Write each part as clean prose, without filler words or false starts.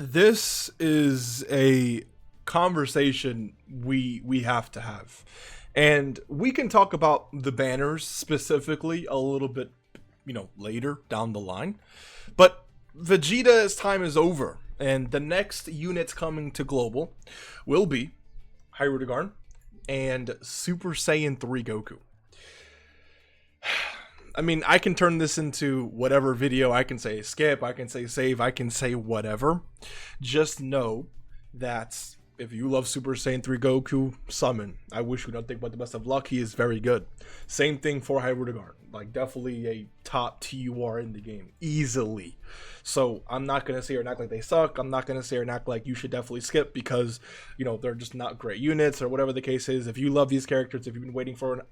This is a conversation we have to have. And we can talk about the banners specifically a little bit, later down the line. But Vegeta's time is over, and the next units coming to global will be Hyrule and Super Saiyan 3 Goku. I mean, I can turn this into whatever video. I can say skip, I can say save, I can say whatever. Just know that if you love Super Saiyan 3 Goku, summon. I wish you nothing but the best of luck. He is very good. Same thing for Hyrule. Like, definitely a top TUR in the game. Easily. So, I'm not going to say or act like they suck. I'm not going to say or act like you should definitely skip because, they're just not great units or whatever the case is. If you love these characters, if you've been waiting for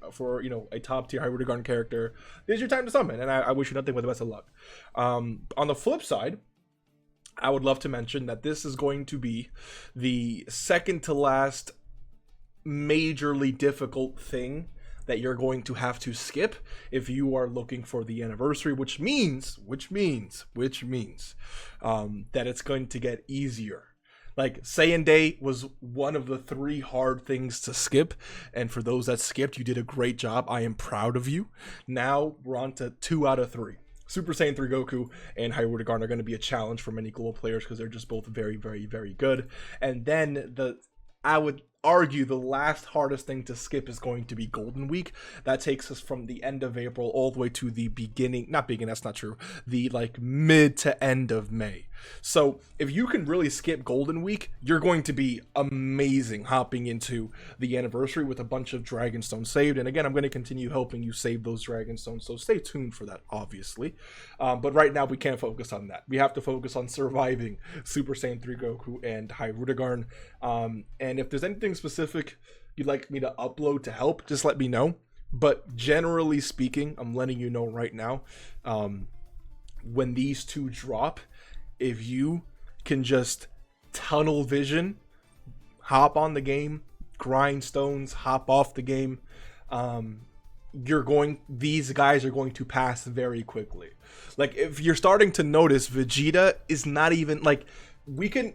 a top tier Hyrule character, this is your time to summon. And I wish you nothing but the best of luck. On the flip side, I would love to mention that this is going to be the second to last majorly difficult thing that you're going to have to skip if you are looking for the anniversary, which means that it's going to get easier. Like, Saiyan Day was one of the 3 hard things to skip, and for those that skipped, you did a great job. I am proud of you. Now we're on to 2 out of 3. Super Saiyan 3 Goku and Hyrule are going to be a challenge for many global players because they're just both very, very, very good. And then I would argue the last hardest thing to skip is going to be Golden Week. That takes us from the end of April all the way to the that's not true, the mid to end of May. So if you can really skip Golden Week, you're going to be amazing hopping into the anniversary with a bunch of Dragonstones saved. And again, I'm going to continue helping you save those Dragonstones, so stay tuned for that, obviously. But right now we can't focus on that. We have to focus on surviving Super Saiyan 3 Goku and Hyrule. And if there's anything specific you'd like me to upload to help, just let me know. But generally speaking, I'm letting you know right now, when these two drop, if you can just tunnel vision, hop on the game, grind stones, hop off the game, these guys are going to pass very quickly. Like, if you're starting to notice, Vegeta is not even we can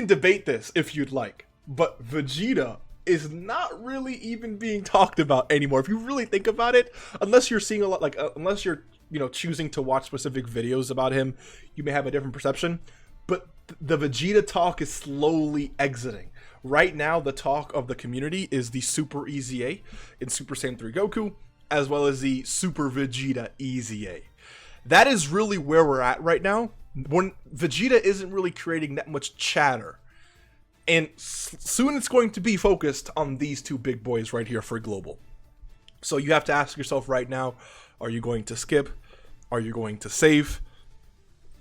debate this if you'd like, but Vegeta is not really even being talked about anymore. If you really think about it, unless you're seeing a lot, unless you're choosing to watch specific videos about him, you may have a different perception. But the Vegeta talk is slowly exiting. Right now, the talk of the community is the Super Easy A in Super Saiyan 3 Goku, as well as the Super Vegeta Easy A. That is really where we're at right now, when Vegeta isn't really creating that much chatter. And soon it's going to be focused on these two big boys right here for global. So you have to ask yourself right now, are you going to skip? Are you going to save?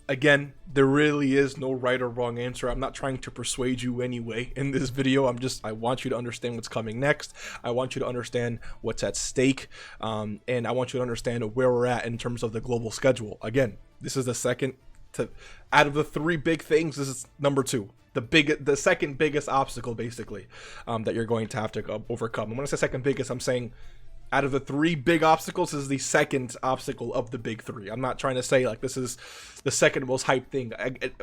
Again, there really is no right or wrong answer. I'm not trying to persuade you anyway in this video. I want you to understand what's coming next. I want you to understand what's at stake. And I want you to understand where we're at in terms of the global schedule. Again, this is the second out of the 3 big things, this is number 2. The second biggest obstacle, basically, that you're going to have to overcome. And when I say second biggest, I'm saying out of the 3 big obstacles, this is the second obstacle of the big 3. I'm not trying to say this is the second most hyped thing.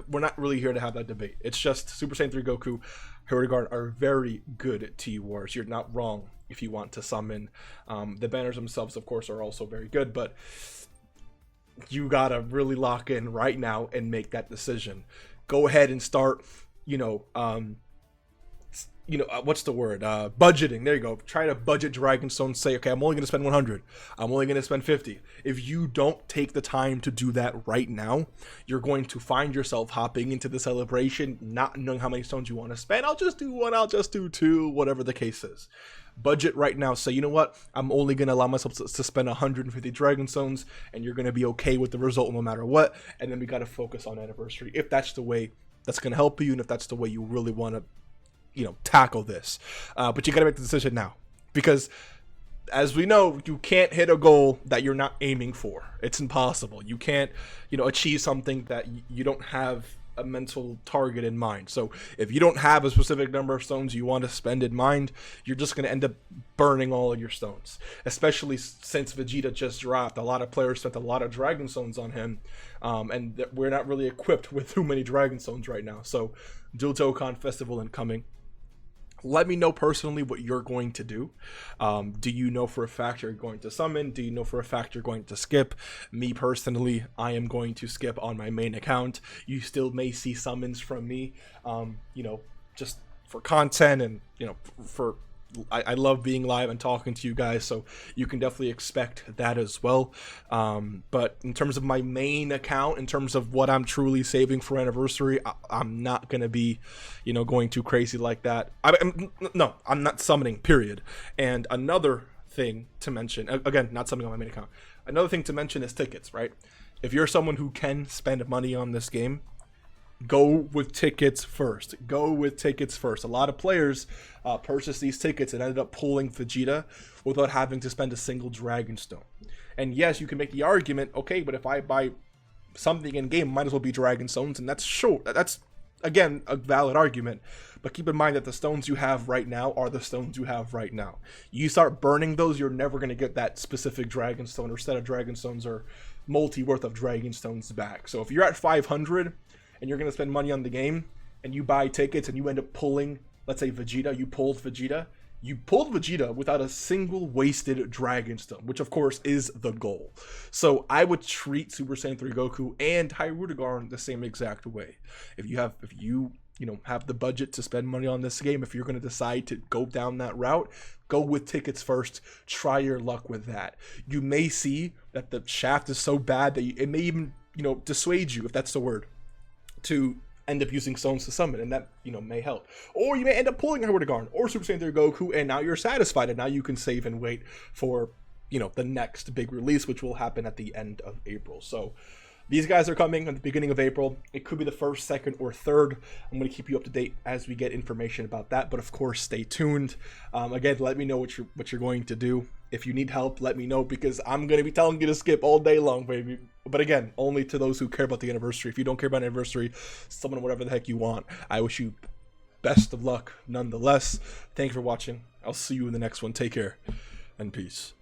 We're not really here to have that debate. It's just Super Saiyan 3 Goku, Hyrule are very good at TURs. You're not wrong if you want to summon. The banners themselves, of course, are also very good, but you gotta really lock in right now and make that decision. Go ahead and start, what's the word? Budgeting. There you go. Try to budget Dragonstone. Say, okay, I'm only going to spend 100. I'm only going to spend 50. If you don't take the time to do that right now, you're going to find yourself hopping into the celebration, not knowing how many stones you want to spend. I'll just do 1. I'll just do 2. Whatever the case is. Budget right now. Say, you know what? I'm only going to allow myself to spend 150 Dragonstones, and you're going to be okay with the result no matter what. And then we got to focus on anniversary. If that's the way that's going to help you, and if that's the way you really want to tackle this, but you got to make the decision now, because as we know, you can't hit a goal that you're not aiming for. It's impossible. You can't achieve something that you don't have a mental target in mind. So if you don't have a specific number of stones you want to spend in mind, you're just going to end up burning all of your stones. Especially since Vegeta just dropped, a lot of players spent a lot of dragon stones on him, and we're not really equipped with too many dragon stones right now. So Dual Dokkan Festival incoming. Let me know personally what you're going to do. Do you know for a fact you're going to summon? Do you know for a fact you're going to skip? Me personally, I am going to skip on my main account. You still may see summons from me, you know, just for content and, you know, I love being live and talking to you guys, so you can definitely expect that as well. But in terms of my main account, in terms of what I'm truly saving for anniversary, I'm not going to be, you know, going too crazy like that. No, I'm not summoning, period. And another thing to mention, again, not summoning on my main account. Another thing to mention is tickets, right? If you're someone who can spend money on this game, go with tickets first. Go with tickets first. A lot of players purchased these tickets and ended up pulling Vegeta without having to spend a single Dragon Stone. And yes, you can make the argument, okay, but if I buy something in game, might as well be Dragon Stones, and that's sure. That's again a valid argument. But keep in mind that the stones you have right now are the stones you have right now. You start burning those, you're never going to get that specific Dragon Stone or set of Dragon Stones or multi worth of Dragon Stones back. So if you're at 500 and you're going to spend money on the game, and you buy tickets and you end up pulling, let's say Vegeta, you pulled Vegeta without a single wasted Dragon Stone, which of course is the goal. So I would treat Super Saiyan 3 Goku and Hyrule the same exact way. If you have the budget to spend money on this game, if you're going to decide to go down that route, go with tickets first. Try your luck with that. You may see that the shaft is so bad that it may even, you know, dissuade you, if that's the word, to end up using stones to summon, and that, you know, may help. Or you may end up pulling Hyrule or Super Saiyan 3 Goku, and now you're satisfied, and now you can save and wait for, you know, the next big release, which will happen at the end of April. So these guys are coming at the beginning of April. It could be the 1st, 2nd, or 3rd. I'm going to keep you up to date as we get information about that, but of course, stay tuned. Again, let me know what you're going to do. If you need help, let me know, because I'm going to be telling you to skip all day long, baby. But again, only to those who care about the anniversary. If you don't care about anniversary, summon whatever the heck you want. I wish you best of luck nonetheless. Thank you for watching. I'll see you in the next one. Take care and peace.